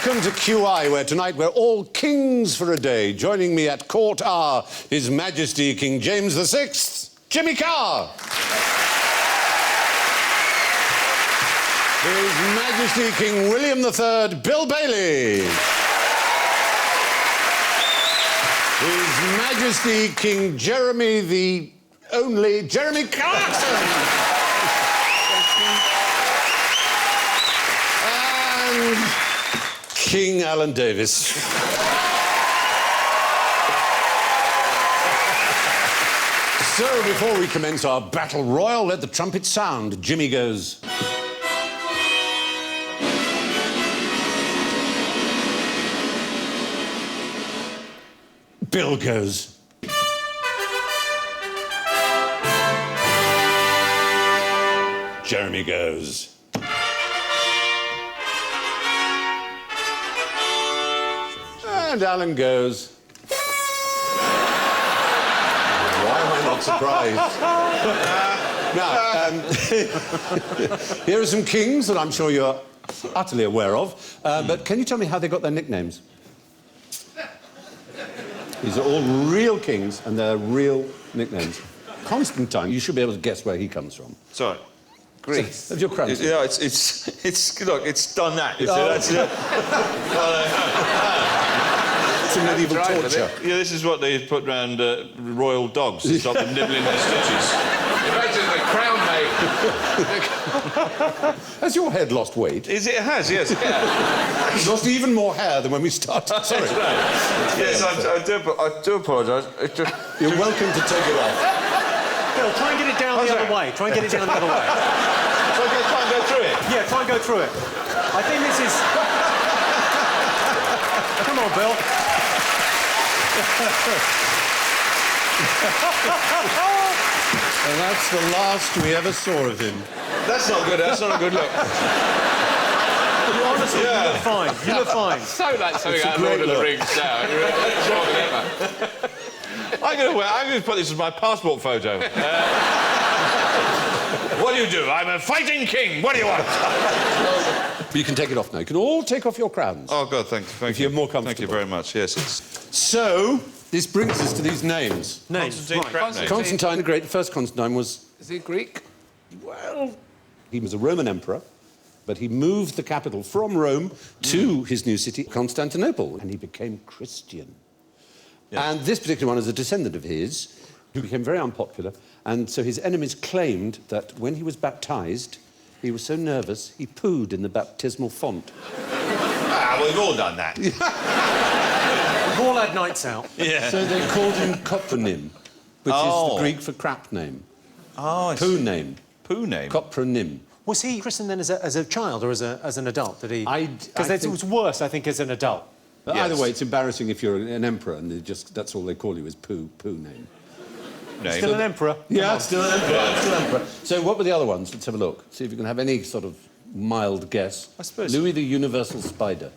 Welcome to QI, where tonight we're all kings for a day. Joining me at court are His Majesty King James VI, Jimmy Carr. His Majesty King William III, Bill Bailey. His Majesty King Jeremy the only Jeremy Clarkson. And King Alan Davis. So, before we commence our battle royal, let the trumpet sound. Jimmy goes. Bill goes. Jeremy goes. And Alan goes. Why am I not surprised? Now, here are some kings that I'm sure you're utterly aware of. But can you tell me how they got their nicknames? These are all real kings, and they're real nicknames. Constantine, you should be able to guess where he comes from. Sorry. Greece. Of your crown. Yeah, it's look, it's done that. That's it. It's a medieval torture. Yeah, this is what they put round royal dogs to stop them nibbling their stitches. Imagine the crown mate. Has your head lost weight? It has, yes. It's lost even more hair than when we started. Sorry. Yes, I do apologise. You're welcome to take it off. Bill, try and get it down the other way. Try and get it down the other way. So I try and go through it? Yeah, try and go through it. I think this is... Come on, Bill. And that's the last we ever saw of him. That's not good. That's not a good look. You honestly, you look fine. You look fine. So like something out of Lord of the Rings now. It's more than ever. I'm going to put this as my passport photo. What do you do? I'm a fighting king. What do you want? You can take it off now. You can all take off your crowns. Oh, God, thank you. If you're more comfortable. Thank you very much, yes. So, this brings us to these names. Constantine, right. crap name. Constantine the Great, the first Constantine was... Is he Greek? Well, he was a Roman emperor, but he moved the capital from Rome to his new city, Constantinople, and he became Christian. Yeah. And this particular one is a descendant of his, who became very unpopular, and so his enemies claimed that when he was baptised, he was so nervous, he pooed in the baptismal font. Ah, well, we've all done that. We've all had nights out. Yeah. So they called him Copronym, which is the Greek for crap name. Oh, I see. Poo name. Poo name? Copronym. Was he christened then as a child or as an adult? Did he? Because it think- was worse, I think, as an adult. But Yes. either way, it's embarrassing if you're an emperor and that's all they call you is poo name. Name. Still an emperor. Yeah, still an emperor. Still emperor. So what were the other ones? Let's have a look. See if you can have any sort of mild guess. I suppose. Louis the Universal Spider.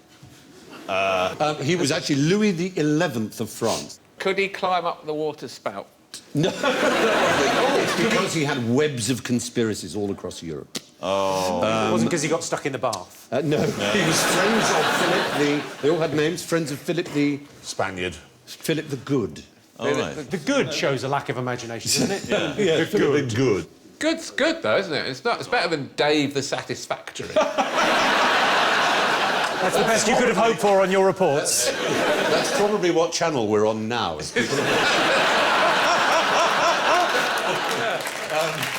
He was actually Louis the 11th of France. Could he climb up the water spout? No. It's because he had webs of conspiracies all across Europe. It wasn't because he got stuck in the bath. No, he was friends of Philip the... They all had names. Friends of Philip the... Spaniard. Philip the Good. Oh, right. The good shows a lack of imagination, doesn't it? Yeah, Philip the Good. Good's good, though, isn't it? It's better than Dave the Satisfactory. That's the best you could have hoped for on your reports. That's probably what channel we're on now.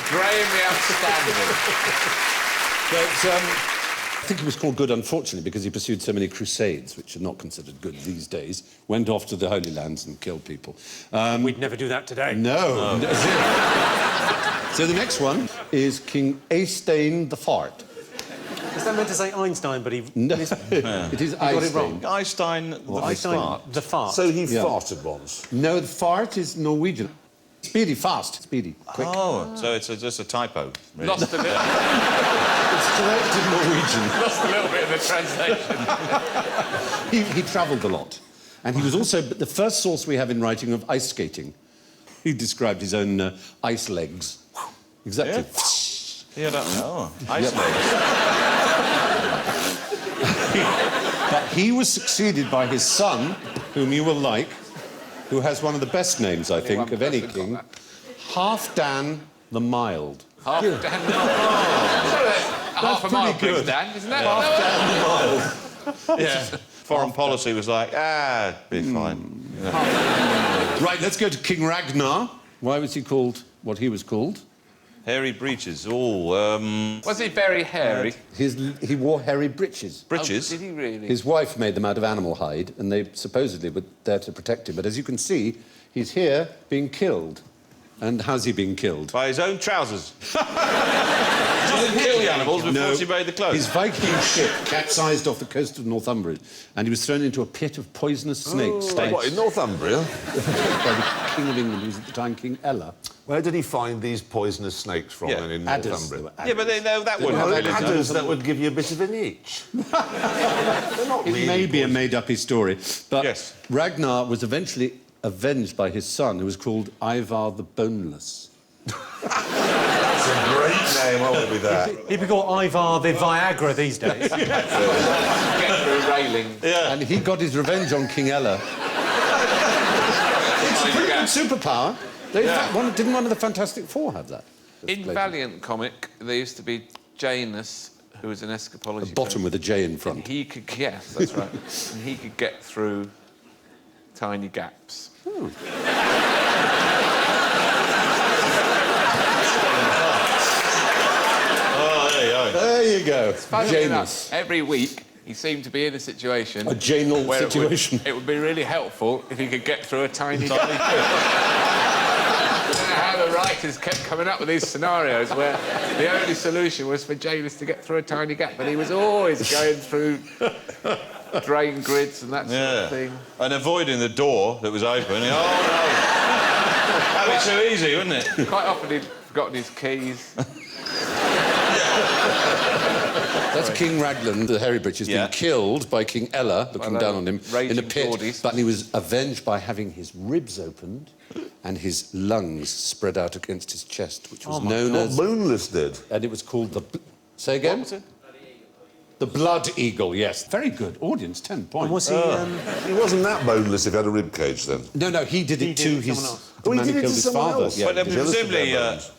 Graham the Outstanding. But I think he was called good, unfortunately, because he pursued so many crusades, which are not considered good these days, went off to the Holy Lands and killed people. We'd never do that today. No. So the next one is King Eystein the Fart. Is that meant to say Einstein, but he... No, it is got it Eystein. wrong. Einstein the fart. So he farted once. No, the fart is Norwegian. Speedy, fast, speedy, quick. Oh, so it's just a typo. Really. Lost a bit. It's correct in Norwegian. Lost a little bit in the translation. He travelled a lot. And he was also the first source we have in writing of ice skating. He described his own ice legs. Exactly. Yeah, ice legs. But he was succeeded by his son, whom you will like, who has one of the best names, I think, of any king, Halfdan the Mild. Half a mile, pretty good. Dan, isn't that? Yeah. Foreign policy was like, be fine. Right, let's go to King Ragnar. Why was he called what he was called? Hairy breeches. Was he very hairy? He wore hairy breeches. Breeches? Oh, did he really? His wife made them out of animal hide, and they supposedly were there to protect him. But as you can see, he's here being killed. And how's he being killed? By his own trousers. He didn't kill the animals before she made the clothes. His Viking ship capsized off the coast of Northumbria, and he was thrown into a pit of poisonous snakes. What, in Northumbria? By the King of England, who was at the time King Ella. Where did he find these poisonous snakes from then in Adders. Northumbria? Yeah, but that wouldn't Well, really... adders that would give you a bit of an itch. They're not It really may be a poisonous. made-up story, but Yes. Ragnar was eventually avenged by his son, who was called Ivar the Boneless. That's a great name, I will be that. He'd be called Ivar the Viagra these days. Get through railing. Yeah. And he got his revenge on King Ella. It's a pretty good superpower. In fact, didn't one of the Fantastic Four have that? In Valiant comic, there used to be Janus, who was an escapology. Bottom with a J in And front. he could, yes, that's right. And he could get through tiny gaps. There you go. Funny Janus. enough, every week he seemed to be in a situation... A Janal where situation. It would be really helpful if he could get through a tiny gap. I don't know how the writers kept coming up with these scenarios where the only solution was for Janus to get through a tiny gap, but he was always going through drain grids and that sort of thing. And avoiding the door that was open. Oh, no. That'd be too easy, wouldn't it? Quite often he'd forgotten his keys. That's King Raglan, the hairy breeches, Yeah. been killed by King Ella, looking down on him in a raging pit. Geordies. But he was avenged by having his ribs opened and his lungs spread out against his chest, which was known What as... Boneless did. And it was called the... Say again? What was it? The Blood Eagle, yes. Very good. Audience, 10 points. Was he... He wasn't that boneless if he had a rib cage then. No, he did it did to it to his... someone else. The Oh, he man did who it killed to his someone father. else? Yeah, But he did. presumably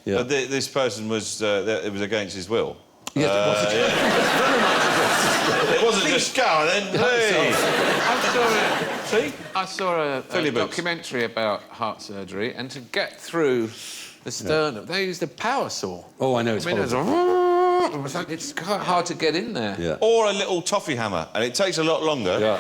Yeah. this person was... it was against his will. Yes, it was. It wasn't just go and then... Hey. I saw a Filly boots. documentary about heart surgery, and to get through the sternum, they used a power saw. Oh, I know, it's It's quite hard to get in there. Yeah. Or a little toffee hammer, and it takes a lot longer. Yeah.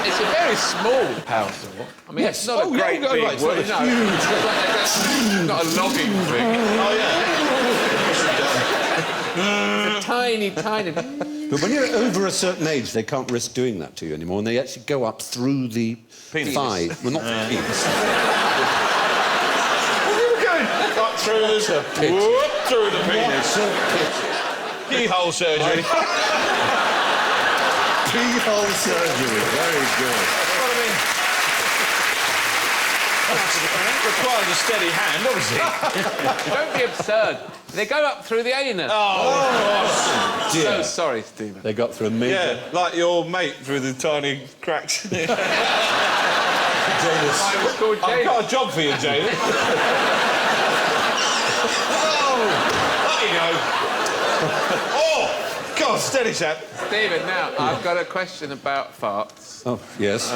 It's a very small power saw. I mean, Yes. it's not Oh, a yeah, great yeah, big right, it's one, not a you know. It's not a logging thing. Oh, yeah. It's a tiny, tiny... But when you're over a certain age, they can't risk doing that to you anymore, and they actually go up through the Penis. thigh. Well, not the penis. Cut through the... Whoop, through the penis. Keyhole surgery. Keyhole surgery. Very good. What I mean... Requires a steady hand, obviously. Don't be absurd. They go up through the anus. Oh, So Dear. sorry, Stephen. They got through a major... yeah, like your mate through the tiny cracks. I was called I've James. got a job for you, Jalen. Oh, there you go. Oh, God, steady, chap. Stephen, now, I've got a question about farts. Oh, yes.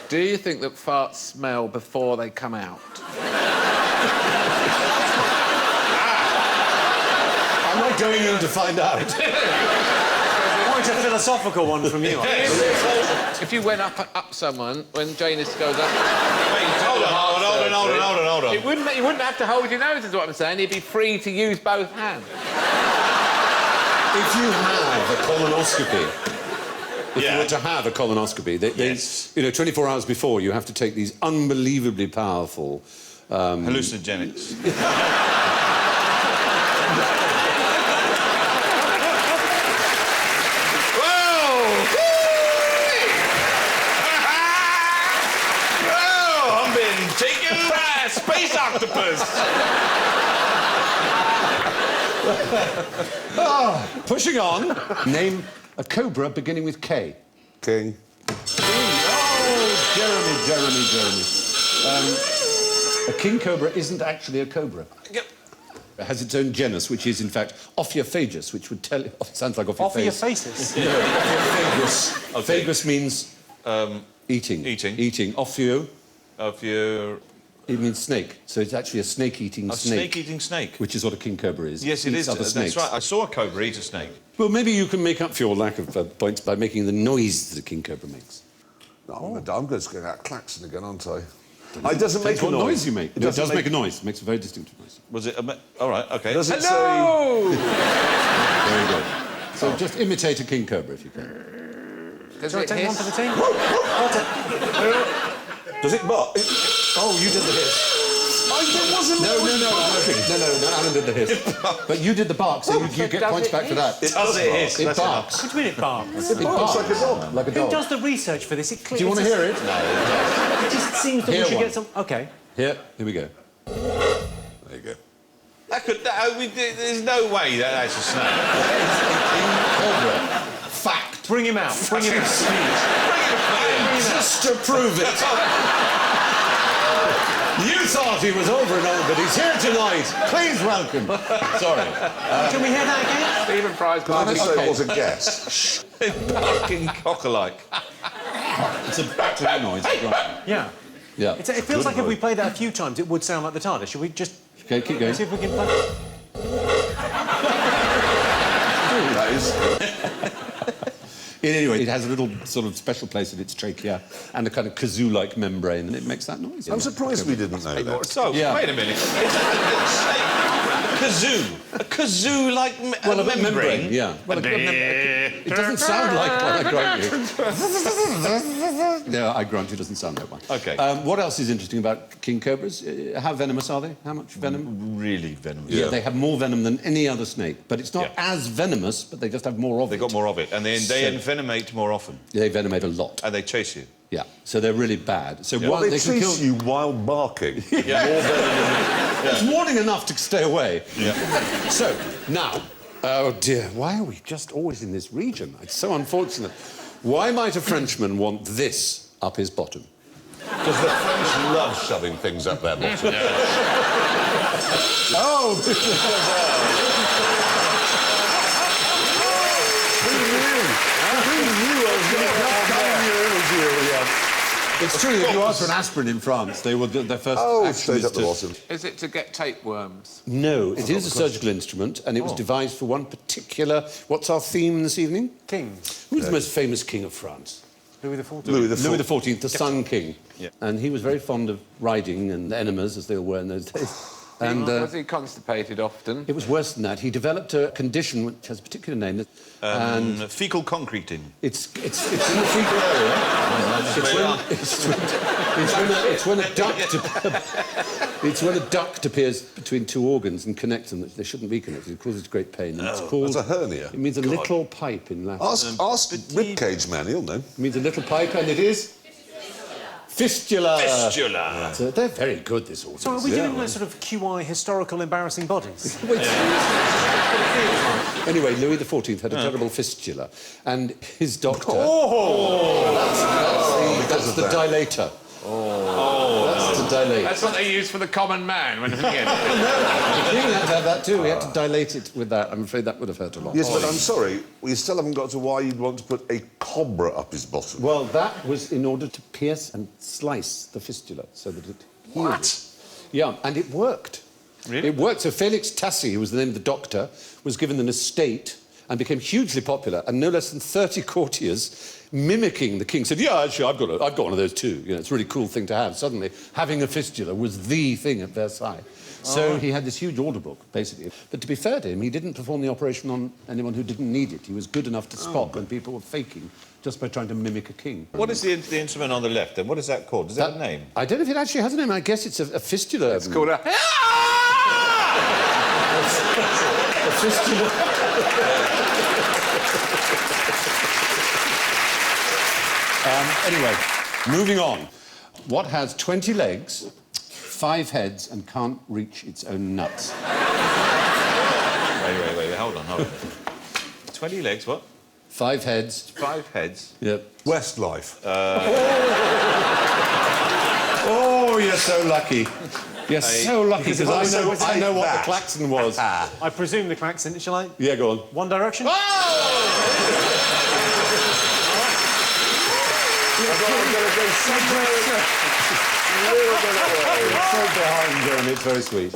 Do you think that farts smell before they come out? Am I going in to find out? Quite a philosophical one from you. If you went up someone, when Janus goes up... Wait, hold on. You wouldn't have to hold your nose, is what I'm saying. You'd be free to use both hands. If you have a colonoscopy, if you were to have a colonoscopy, Yes. 24 hours before, you have to take these unbelievably powerful... Hallucinogenics. I'm being taken by a space octopus. Pushing on. Name a cobra beginning with K. King. Oh, Jeremy. A king cobra isn't actually a cobra. It has its own genus, which is, in fact, Ophiophagus, which would tell... Oh, it sounds like off your face. Ophiophagus? Ophiophagus. Okay. Phagus means eating. Eating. Ophio, Of your... it means snake. So it's actually a snake-eating A snake. snake-eating snake. Which is what a king cobra is. Yes, it Eats is. other That's snakes. right. I saw a cobra eat a snake. Well, maybe you can make up for your lack of points by making the noise that a king cobra makes. No, I'm going to get that klaxon again, aren't I? It doesn't make Depends a what noise you make. It No, it doesn't does make a noise. It makes a very distinctive noise. Was it a... All right, OK. Does it Hello! Very good. So just imitate a king cobra if you can. Does Shall I it take one hiss? for the team? Does it bark? Oh, you did the hiss. It wasn't... No, Alan did the hiss. But you did the bark, so you get Does points it back for that. It does hiss. It barks. What do you mean it barks? It barks like a dog. Like a Who dog. does the research for this? Do you want to hear it? It just seems that Hear we should one. get some... OK. Here we go. There you go. There's no way that's a snake. Cobra. Fact. Bring him out. Bring him out. Just to prove it. You thought he was over and over, but he's here tonight. Please welcome. Sorry. Can we hear that again? Stephen Fry's Can I party. just say it was a guess? Barking cock-alike. It's a battering noise. Right. Yeah. Yeah. It feels like if we played that a few times, it would sound like the TARDIS. Should we just Okay, keep going. see if we can play? That is... Anyway, it has a little sort of special place in its trachea and a kind of kazoo-like membrane, and it makes that noise. I'm surprised we didn't know that. So, Yeah. wait a minute. Kazoo. A kazoo-like Well, a membrane. yeah. Well, it doesn't sound like one, I grant you. No, I grant you, it doesn't sound like one. OK. What else is interesting about king cobras? How venomous are they? How much venom? Really venomous. Yeah, they have more venom than any other snake, but it's not Yeah. as venomous, but they just have more of They it. got more of it, and they envenomate more often, They venomate a lot. and they chase you. Yeah, so they're really bad. So Well, one, they they can kill chase you while barking. It's warning enough to stay away. Yeah. So, now, oh dear, why are we just always in this region? It's so unfortunate. Why might a Frenchman want this up his bottom? Because the French love shoving things up their bottom. Oh! It's true, if you ask for an aspirin in France, they will do their first Oh, action straight is up the to... bottom. Is it to get tapeworms? No, it is a surgical instrument, and it was devised for one particular... What's our theme this evening? Kings. Who's the most famous king of France? Louis XIV. Louis Louis XIV, the Sun King. Yeah. And he was very fond of riding and enemas, as they all were in those days. And Was he constipated often? it was worse than that. He developed a condition which has a particular name. Fecal concreting. It's in the fecal area. It's when a duct appears between two organs and connects them. They shouldn't be connected. It causes great pain. And it's called... That's a hernia. It means a little pipe in Latin. Ask Ribcage Man, he'll know. It means a little pipe, and it is... Fistula. Fistula. So they're very good, this audience. So are we doing like sort of QI historical embarrassing bodies? Anyway, Louis XIV had a terrible fistula, and his doctor... That's the dilator. That's the dilator. That's what they use for the common man when he gets it. The king had to have that too. He had to dilate it with that. I'm afraid that would have hurt a lot. Yes, but I'm sorry, we still haven't got to why you'd want to put a cobra up his bottom. Well, that was in order to pierce and slice the fistula so that it healed. What? Yeah, and it worked. Really? It worked. So Felix Tassi, who was the name of the doctor, was given an estate and became hugely popular, and no less than 30 courtiers mimicking the king said, yeah, actually, I've got one of those too. You know, it's a really cool thing to have. Suddenly, having a fistula was the thing at Versailles. So he had this huge order book, basically. But to be fair to him, he didn't perform the operation on anyone who didn't need it. He was good enough to spot when people were faking just by trying to mimic a king. What is the instrument on the left, then? What is that called? Does it have a name? I don't know if it actually has a name. I guess it's a fistula. It's called a... a fistula. Anyway, moving on. What has 20 legs, 5 heads, and can't reach its own nuts? Wait, hold on. 20 legs, what? 5 heads. 5 heads. Yep. Westlife. Oh, you're so lucky. You're so lucky because I know what the that. klaxon was. I presume the klaxon, shall I? Yeah, go on. One Direction? I'm going to go So behind you, and it's very sweet.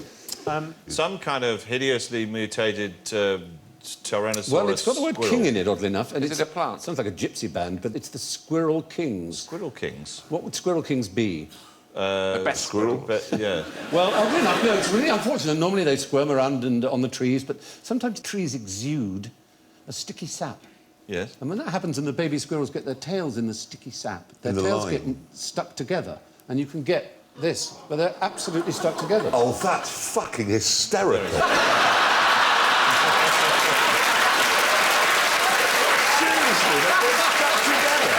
Some kind of hideously mutated Tyrannosaurus. Well, it's got the word squirrel. king in it, oddly enough. And Is it a plant? Sounds like a gypsy band, but it's the Squirrel Kings. Squirrel kings. What would Squirrel Kings be? The best Squirrel. But, yeah. Well, oddly enough, no, it's really unfortunate. Normally they squirm around and on the trees, but sometimes trees exude a sticky sap. Yes. And when that happens and the baby squirrels get their tails in the sticky sap, their In the tails lime. get stuck together, and you can get this, but they're absolutely stuck together. Oh, that's fucking hysterical. Seriously, they're stuck together.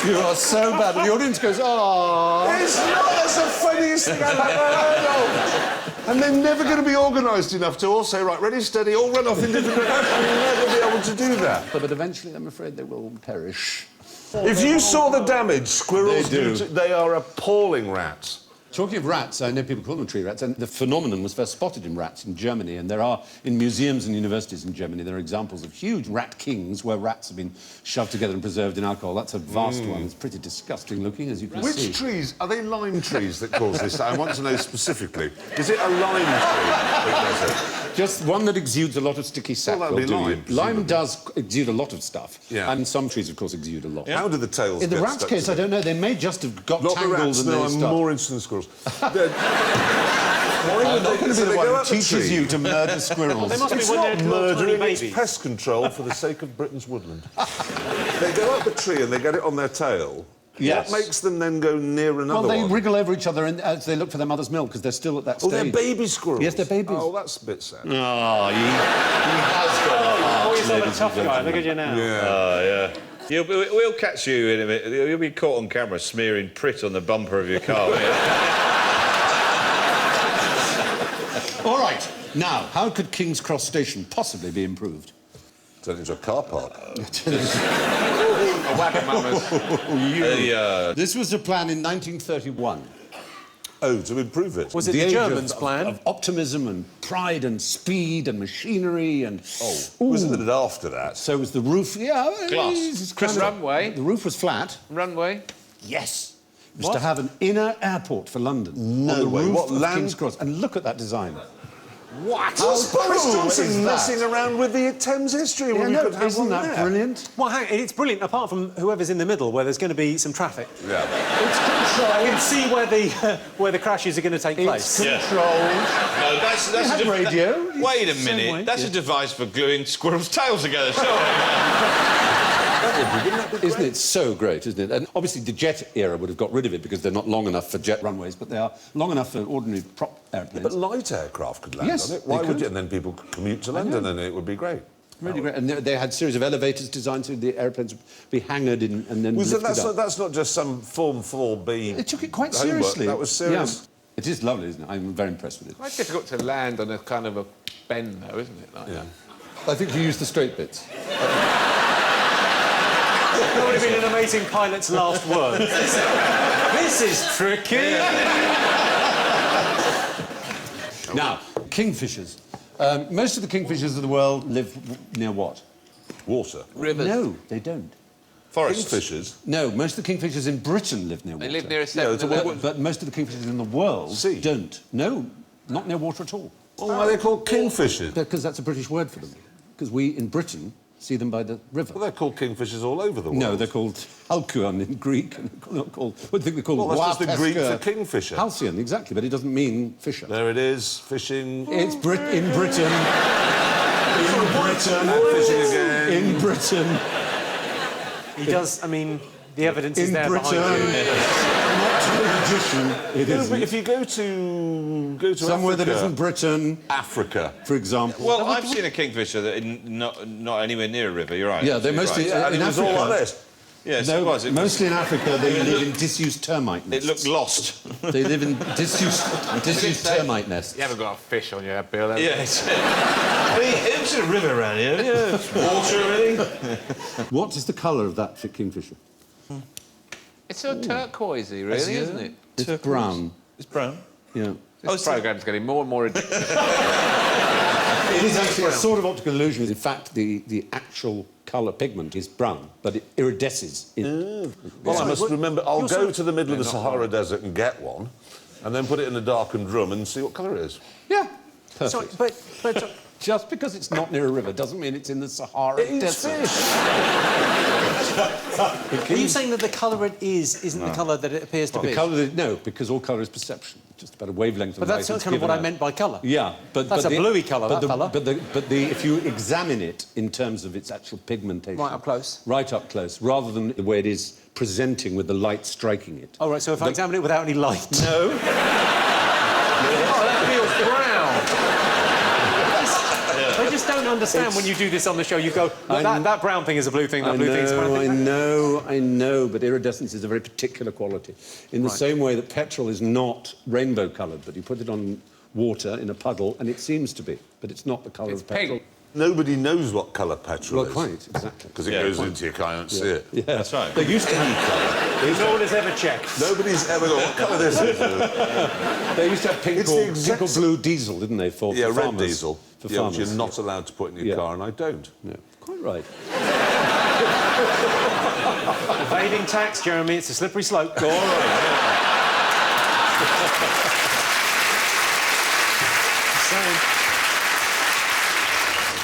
You are so bad. And the audience goes, oh. It's not. That's the funniest thing I've ever heard of. And they're never going to be organised enough to all say, right, ready, steady, all run off in different directions. You'll never be able to do that. But eventually, I'm afraid they will perish. If you saw the damage squirrels They do. they are appalling rats. Talking of rats, I know people call them tree rats, and the phenomenon was first spotted in rats in Germany, and there are, in museums and universities in Germany, there are examples of huge rat kings where rats have been shoved together and preserved in alcohol. That's a vast one. It's pretty disgusting looking, as you can see. Which trees? Are they lime trees that cause this? I want to know specifically. Is it a lime tree that does it? Just one that exudes a lot of sticky sap. Well, that'd will be do lime, you. presumably. Lime does exude a lot of stuff. Yeah. And some trees, of course, exude a lot. How do the tails In the get rat's stuck case, I together? don't know. They may just have got Not the tangled rats, and no, they I'm stuck. more interested in the squirrels. Why I'm would not going to be the one who teaches tree? you to murder squirrels. They must be It's when not they're little tiny murdering, it's babies. pest control for the sake of Britain's woodland. They go up a tree and they get it on their tail. Yes. What makes them then go near another Well, they one? wriggle over each other as they look for their mother's milk because they're still at that Oh, stage. they're baby squirrels? Yes, they're babies. Oh, that's a bit sad. Oh, he has got a heart, Oh, he's not a ladies tough and guy. gentlemen. Look at you now. Yeah. We'll catch you in a minute. You'll be caught on camera smearing prit on the bumper of your car. All right. Now, how could King's Cross Station possibly be improved? Turn into a car park. This was a plan in 1931. Oh, to improve it. Was it The the age Germans' plan? Of optimism and pride and speed and machinery and... Wasn't it after that? So was the roof... Yeah, Glass. it's Chris kind of- runway. The roof was flat. Runway. Yes. It was to have an inner airport for London. No on the way. roof What, of land- King's Cross. And look at that design. What? How Was Boris cool Johnson is that? messing around with the Thames history Yeah, when we no, could have isn't one that there? brilliant? Well, hang, it's brilliant, apart from whoever's in the middle, where there's going to be some traffic. Yeah. It's controlled. I can see where the crashes are going to take It's place. controlled. No, that's They had radio. Wait a Same minute. way. That's a device for gluing squirrels' tails together. Surely. Isn't it so great, isn't it? And obviously the jet era would have got rid of it because they're not long enough for jet runways, but they are long enough for ordinary prop airplanes. But light aircraft could land Yes, on it. they Why would could. you? And then people could commute to London and it would be great. Really great. And they had a series of elevators designed so the airplanes would be hangered in and then lifted up. That's not just some Form 4B. They took it quite homework. seriously. That was serious. Yeah. It is lovely, isn't it? I'm very impressed with it. Quite difficult to land on a kind of a bend, though, isn't it? Like Yeah. I think you used the straight bits. That would have been an amazing pilot's last word. This is tricky. Now, kingfishers. Most of the kingfishers of the world live near what? Water. Rivers. No, they don't. Forests. Kingfishers. No, most of the kingfishers in Britain live near water. They live near a Yeah, it's a 7-Eleven. But most of the kingfishers in the world Sea. don't. No, not near water at all. Well, why are they called kingfishers? Because that's a British word for them. Because we, in Britain, see them by the river. Well, they're called kingfishers all over the world. No, they're called halcyon in Greek. And they're not called... What do you think they're called? Well, that's just the Greek Wapesca. for kingfisher. Halcyon, exactly, but it doesn't mean fisher. There it is, fishing. It's in Britain. In Britain. And fishing again. In Britain. He does, I mean, the evidence is In there Britain. behind you. Not to a magician. It No, but isn't. if you go to Somewhere Africa, that isn't Britain, Africa. for example. Well, I've seen a kingfisher that not anywhere near a river. You're right. Yeah, they're You're mostly... right. And in it was Africa, all like this. Yes, No, it was. It mostly in Africa, they live in disused termite nests. It looked lost. They live in disused termite nests. You haven't got a fish on your head, Bill, have you? Yes. I mean, it's a river around here. Yeah. Water, really. What is the colour of that kingfisher? It's so turquoisey, really, isn't it? It's brown. It's brown. Yeah. This programme's getting more and more addictive. It is actually a sort of optical illusion. In fact, the actual colour pigment is brown, but it iridesces. Well, I must remember, I'll go to the middle of the Sahara Desert and get one, and then put it in a darkened room and see what colour it is. Yeah. Perfect. Sorry, but Just because it's not near a river doesn't mean it's in the Sahara Desert. are you saying that the colour it is isn't the colour that it appears to be? No, because all colour is perception. Just about a wavelength of But light. that's that's kind of what given I out. meant by colour. Yeah, but That's a bluey colour, that colour. But if you examine it in terms of its actual pigmentation, Right up close. right up close, rather than the way it is presenting with the light striking it. Oh, right, so if I examine it without any light... No. Oh, that feels brown. I just don't understand when you do this on the show. You go, well, that brown thing is a blue thing, that I blue thing is a brown thing. I know, but iridescence is a very particular quality. In the same way that petrol is not rainbow-coloured, but you put it on water in a puddle and it seems to be, but it's not the colour of petrol. Pink. Nobody knows what colour petrol Well, is. quite, exactly. Because it goes into your car and see it. Yeah. That's right. They used to have colour. No one has ever checked. Nobody's ever got what colour this is. They used to have pink It's or, the exact pink or blue diesel, didn't they, for Yeah, red farmers? diesel. For Yeah, farmers. which you're not allowed to put in your Yeah. car, and I don't. Yeah, quite right. Evading tax, Jeremy, it's a slippery slope. Go all right.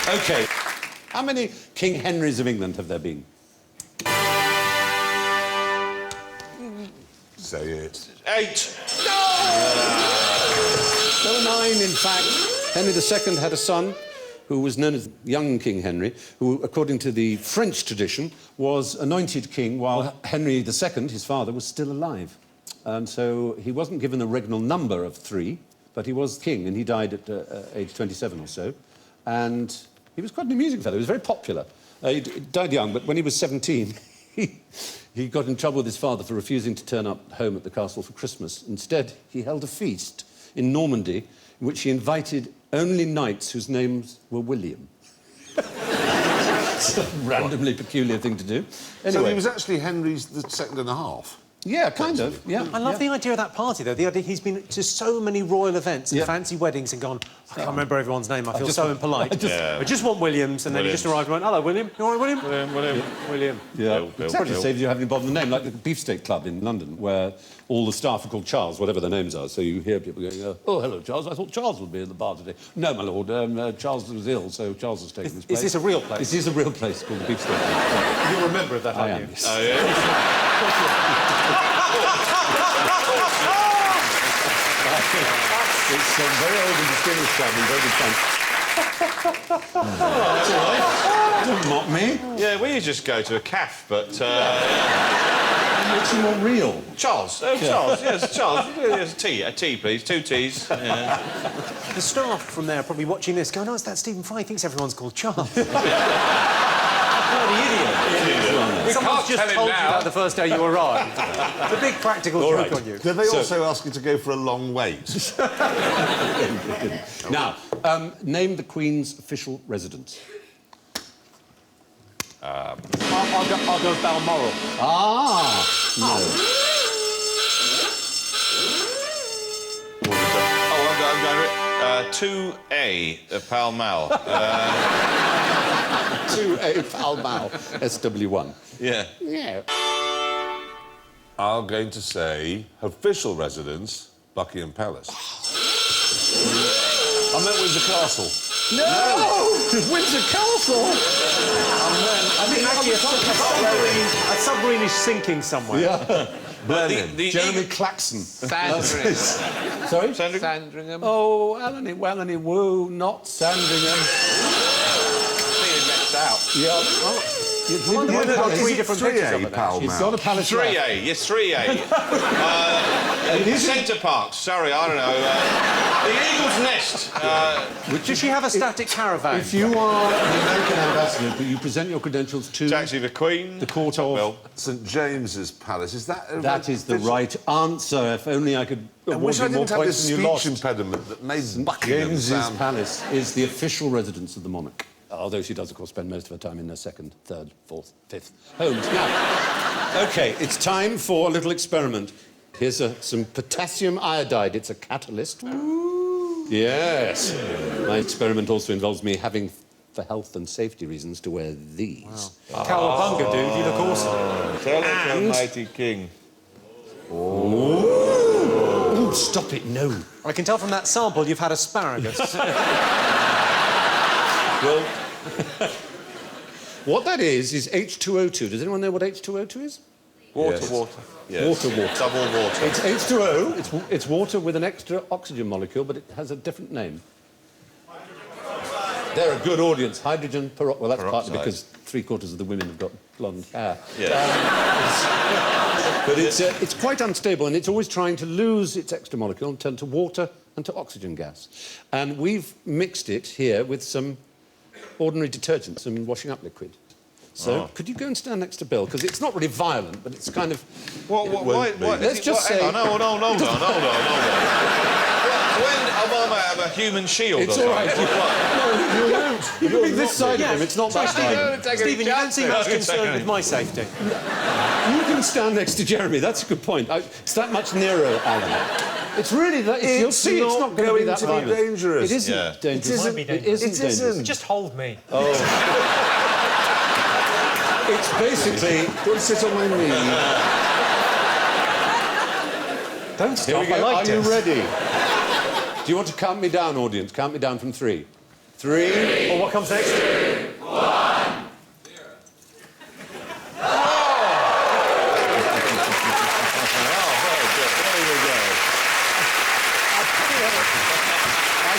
OK. How many King Henrys of England have there been? Say it. 8. There were 9, in fact. Henry II had a son who was known as young King Henry, who, according to the French tradition, was anointed king while Henry II, his father, was still alive. So he wasn't given a regnal number of 3, but he was king, and he died at age 27 or so. And he was quite an amusing fellow. He was very popular. He died young, but when he was 17, he got in trouble with his father for refusing to turn up home at the castle for Christmas. Instead, he held a feast in Normandy in which he invited only knights whose names were William. It's a randomly peculiar thing to do. So Anyway, he was actually Henry's the second and a half. yeah, kind of, yeah. I love the idea of that party, though. The idea he's been to so many royal events and Yeah. fancy weddings and gone, I can't remember everyone's name, I feel so impolite. I I just want Williams, and then he just arrived and went, hello, William. You all right, William? William. Yeah, Bill, exactly. Bill. Saves you having to bother the name, like the Beefsteak Club in London, where all the staff are called Charles, whatever their names are. So you hear people going, oh, hello, Charles. I thought Charles would be in the bar today. No, my lord, Charles was ill, so Charles has taken his place. Is this a real place? This is a real place called the Beefsteak Club. You're a member of that, I aren't am. you? Oh, yeah. It's a very old and distinguished club and very good fun. Don't mock me. Yeah, we just go to a cafe, but... Makes you more real. Charles. Oh, Charles. Yes, Charles. Yes, a tea, please. 2 teas. Yeah. The staff from there are probably watching this going, oh, it's that Stephen Fry, he thinks everyone's called Charles. Bloody idiot. Someone's can't just tell him told you now. that the first day you arrived. It's a big practical All joke right. on you. Did they also ask you to go for a long wait? Now, name the Queen's official residence. I'll go Balmoral. Ah, no. Oh, I'm going 2A of Pall Mall. 2A Pall Mall, SW1. Yeah. Yeah. I'm going to say official residence, Buckingham Palace. I meant Windsor Castle. No! Windsor Castle! I think actually a submarine is sinking somewhere. Yeah. Blenheim. Jeremy Claxon. Sandringham. Sorry? Sandringham. Oh, Wellany, woo, not Sandringham. Feeling left out. Yeah. I wonder whether they've got 3 different pictures of 3A it. Pall He's Mall. got a palace left. 3A. Yes, 3A. And Centre Parks. Sorry, I don't know. The Eagle's Nest. Does she have a static caravan? If you are the American ambassador, but you present your credentials to Actually, the Queen. the court of... St James's Palace. Is that... That is the right answer. If only I could I award wish you I more didn't have points this than you speech lost. impediment that made Buckingham James's sound... Palace is the official residence of the monarch. Although she does, of course, spend most of her time in her second, third, fourth, fifth homes. Now, OK, it's time for a little experiment. Here's some potassium iodide. It's a catalyst. Ooh. Yes. My experiment also involves me having, for health and safety reasons, to wear these. Wow. Cowabunga, dude, you look awesome. Tell it to a mighty king. Ooh, stop it, no. I can tell from that sample you've had asparagus. Well, what that is H2O2. Does anyone know what H2O2 is? Water. Yes. Water. Double water. It's H2O. It's water with an extra oxygen molecule, but it has a different name. They're a good audience. Hydrogen peroxide. Well, that's partly because 3/4 of the women have got blonde hair. Yeah. But it's quite unstable, and it's always trying to lose its extra molecule and turn to water and to oxygen gas. And we've mixed it here with some ordinary detergent, some washing up liquid. So could you go and stand next to Bill? Because it's not really violent, but it's kind of... Why? Let's just say... Hold on. When Obama have a human shield It's or all right. something? No, you won't. You can be this side of him. It's not that violent. Stephen, you don't seem much concerned with my safety. You can stand next to Jeremy. That's a good point. It's that much nearer, Alan. It's really that. You'll see, it's not going to be that violent. dangerous. It isn't Yeah. dangerous. It might be It isn't It dangerous. isn't. Just hold me. It's basically. Don't sit on my knee. Don't Here stop, we go. I like Are you this. ready? Do you want to count me down, audience? Count me down from 3. 3. Well, what comes next? I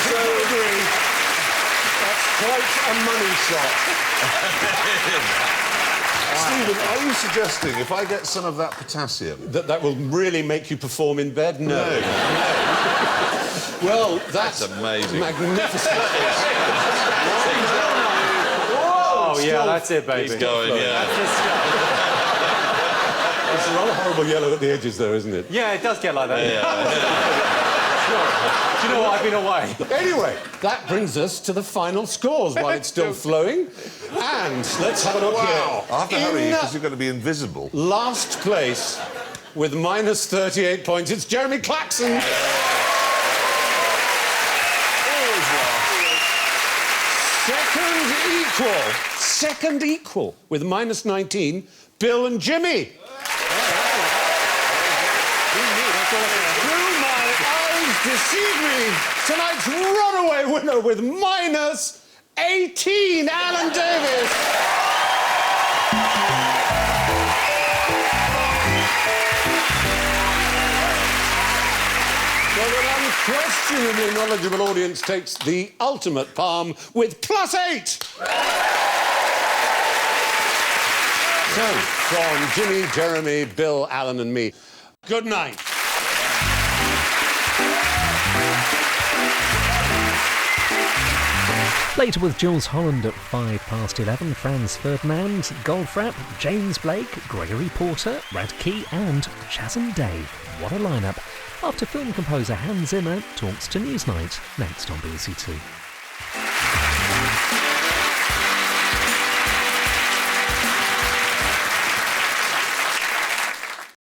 so agree. That's quite a money shot. Stephen, are you suggesting if I get some of that potassium... That will really make you perform in bed? No. Well, that's amazing. Magnificent. Oh, yeah, that's it, baby. He's going, yeah. It's a rather horrible yellow at the edges, though, isn't it? Yeah, it does get like that. Do you know what? I've been away. Anyway, that brings us to the final scores while it's still flowing. And let's have a look here. I'll have to hurry In because you're going to be invisible. last place with minus 38 points, it's Jeremy Claxon. Second equal with minus 19, Bill and Jimmy. Through my eyes deceive me. Tonight's runaway winner with minus 18, Alan Davis. Well, an unquestionably knowledgeable audience takes the ultimate palm with +8. So, from Jimmy, Jeremy, Bill, Alan and me, good night. Later with Jules Holland at 11:05, Franz Ferdinand, Goldfrapp, James Blake, Gregory Porter, Brad Key and Chas and Dave. What a lineup. After film composer Hans Zimmer talks to Newsnight, next on BBC Two.